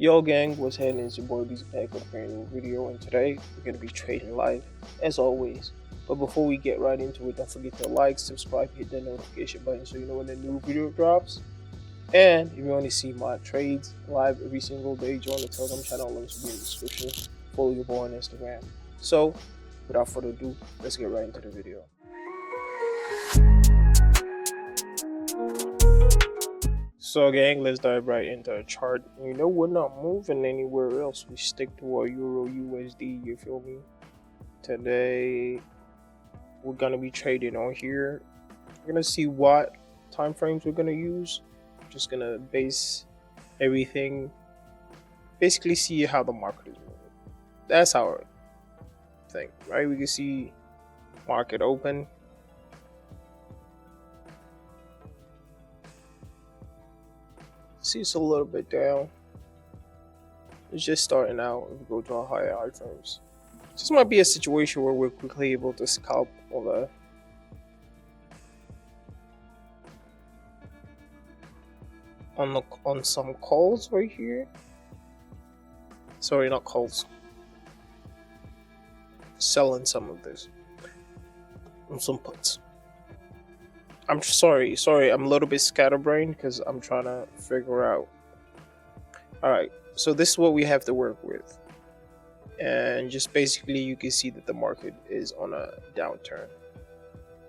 Yo gang, what's happening? It's your boy Beats back with a brand new video, and today we're gonna be trading live as always. But before we get right into it, don't forget to like, subscribe, hit that notification button so you know when a new video drops. And if you want to see my trades live every single day, join the Telegram channel. Links will be in the description. Follow your boy on Instagram. So, without further ado, let's get right into the video. So gang, let's dive right into the chart. You know, we're not moving anywhere else. We stick to our Euro USD, you feel me? Today, we're gonna be trading on here. We're gonna see what time frames we're gonna use. Just gonna base everything, basically see how the market is moving. That's our thing, right? We can see market open. See, it's a little bit down. It's just starting out. If we go to our higher high frames, this might be a situation where we're quickly able to scalp on some calls right here. Sorry, not calls. Selling some of this on some puts. I'm sorry, I'm a little bit scatterbrained because I'm trying to figure out. Alright, so this is what we have to work with. And just basically you can see that the market is on a downturn.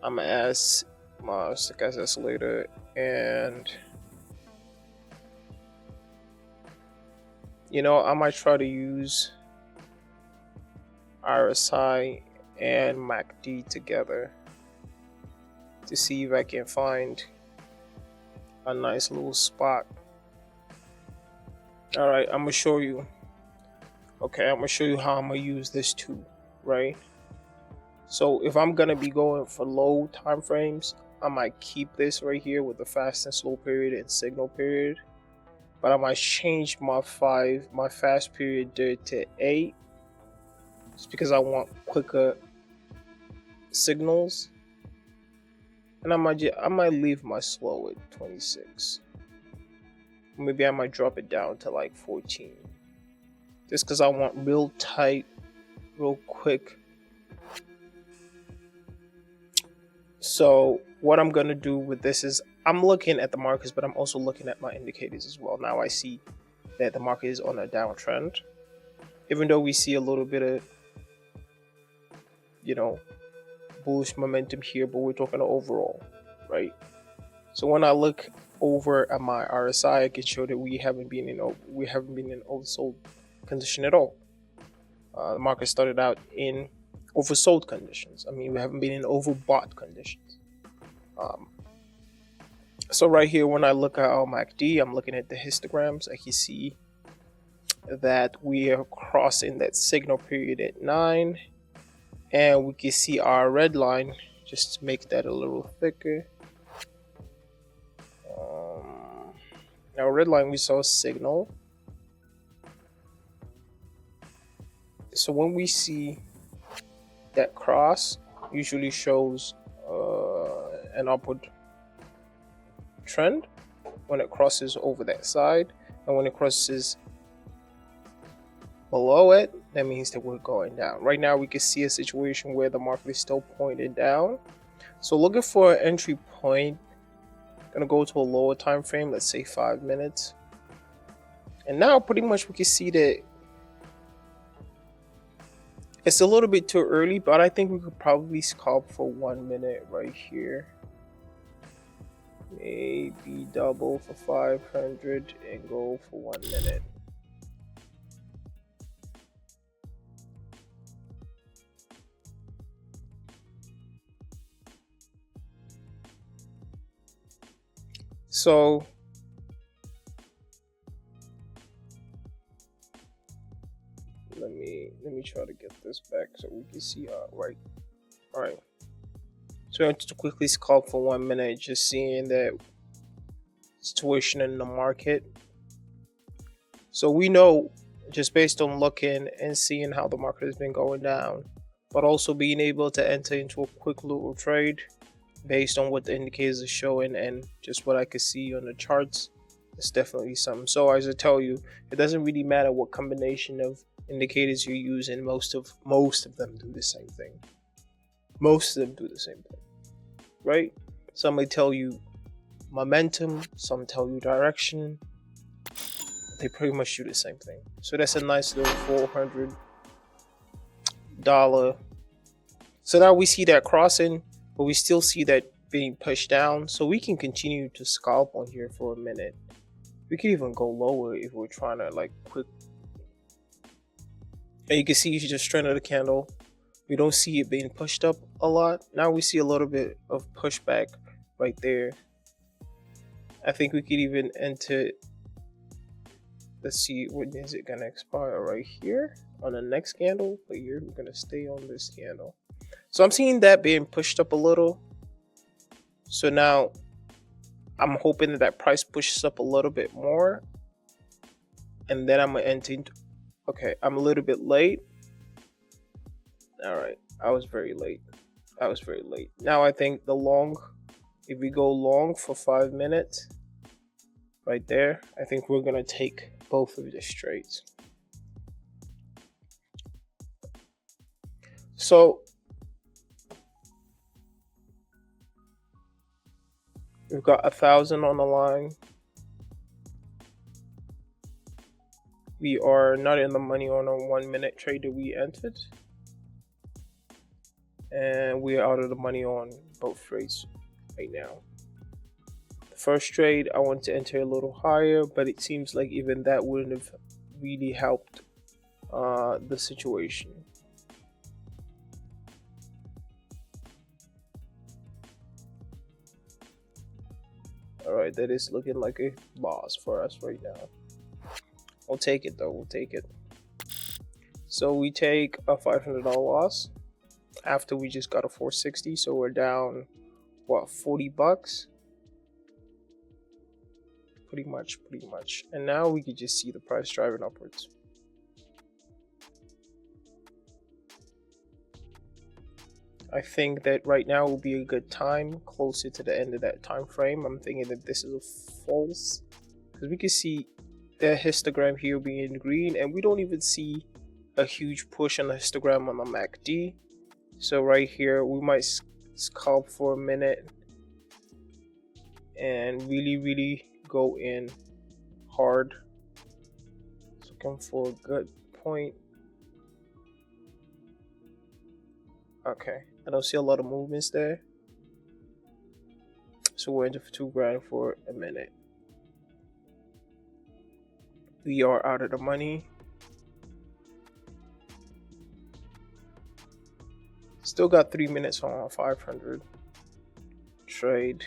I'm gonna ask my stochastic oscillator, and you know, I might try to use RSI and MACD together to see if I can find a nice little spot. Alright, I'm gonna show you. Okay, I'm gonna show you how I'm gonna use this too, right? So if I'm gonna be going for low time frames, I might keep this right here with the fast and slow period and signal period. But I might change my fast period there to 8, just because I want quicker signals. And I might leave my slow at 26. Maybe I might drop it down to like 14. Just because I want real tight, real quick. So what I'm gonna do with this is I'm looking at the markets, but I'm also looking at my indicators as well. Now I see that the market is on a downtrend, even though we see a little bit of, you know, bullish momentum here, but we're talking overall, right? So when I look over at my RSI, I can show that we haven't been in oversold condition at all. The market started out in oversold conditions. I mean, we haven't been in overbought conditions. So right here, when I look at our MACD, I'm looking at the histograms. I can see that we are crossing that signal period at 9. And we can see our red line, just to make that a little thicker. Our red line, we saw a signal. So when we see that cross, usually shows an upward trend when it crosses over that side. And when it crosses below it, that means that we're going down. Right now we can see a situation where the market is still pointed down, so looking for an entry point. Gonna go to a lower time frame, let's say 5 minutes, and now pretty much we can see that it's a little bit too early, but I think we could probably scalp for 1 minute right here, maybe double for 500 and go for 1 minute. So let me try to get this back so we can see right. All right. So I want to quickly scalp for 1 minute, just seeing that situation in the market. So we know, just based on looking and seeing how the market has been going down, but also being able to enter into a quick little trade based on what the indicators are showing and just what I could see on the charts, It's definitely something. So as I tell you, it doesn't really matter what combination of indicators you use, and most of them do the same thing. Most of them do the same thing, right? Some may tell you momentum, some tell you direction. They pretty much do the same thing. So that's a nice little $400. So now we see that crossing, but we still see that being pushed down. So we can continue to scalp on here for a minute. We can even go lower if we're trying to like quick. And you can see just straight of the candle. We don't see it being pushed up a lot. Now we see a little bit of pushback right there. I think we could even enter. Let's see, when is it gonna expire? Right here on the next candle. But here we're gonna stay on this candle. So I'm seeing that being pushed up a little. So now I'm hoping that price pushes up a little bit more, and then I'm gonna enter into. Okay, I'm a little bit late. All right, I was very late. Now I think the long, if we go long for 5 minutes, right there, I think we're gonna take both of the trades. So we've got 1,000 on the line. We are not in the money on a 1 minute trade that we entered. And we are out of the money on both trades right now. The first trade, I want to enter a little higher, but it seems like even that wouldn't have really helped the situation. Alright, that is looking like a loss for us right now. We'll take it though, we'll take it. So we take a $500 loss after we just got a 460, so we're down what, $40? Pretty much. And now we can just see the price driving upwards. I think that right now will be a good time, closer to the end of that time frame. I'm thinking that this is a false, because we can see the histogram here being green, and we don't even see a huge push on the histogram on the MACD. So right here, we might scalp for a minute and really go in hard. Looking for a good point. Okay, I don't see a lot of movements there. So we're into $2,000 for a minute. We are out of the money. Still got 3 minutes on our 500 trade.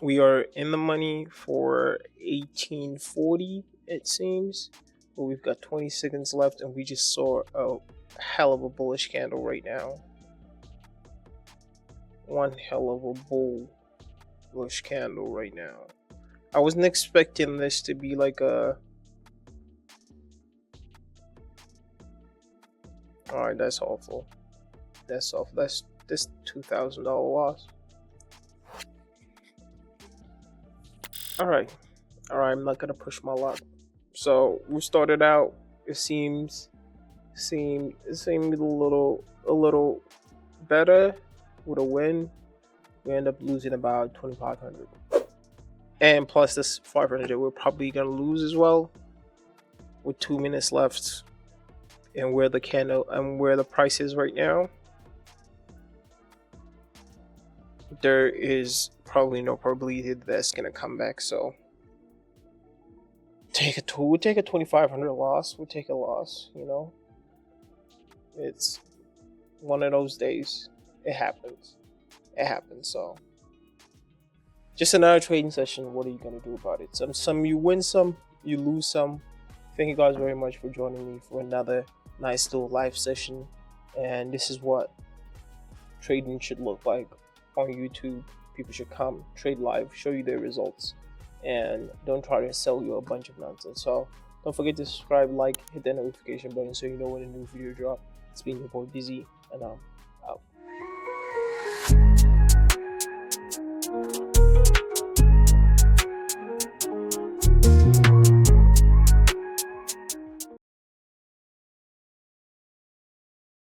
We are in the money for 1840, it seems, but we've got 20 seconds left, and we just saw a hell of a bullish candle right now. One hell of a bullish candle right now. I wasn't expecting this to be like a. Alright, that's awful. That's awful. That's this $2,000 loss. Alright, I'm not gonna push my luck. So we started out. It seemed a little better with a win. We end up losing about 2,500, and plus this 500 we're probably gonna lose as well. With 2 minutes left, and where the candle and where the price is right now, there is probably no probability that that's gonna come back. So we'll take a 2,500 loss. We'll take a loss. You know, it's one of those days. It happens. So just another trading session. What are you gonna do about it? Some you win, some you lose some. Thank you guys very much for joining me for another nice little live session. And this is what trading should look like on YouTube. People should come trade live, show you their results, and don't try to sell you a bunch of nonsense. So Don't forget to subscribe, like, hit that notification button so you know when a new video drop. It's been your boy Busy, and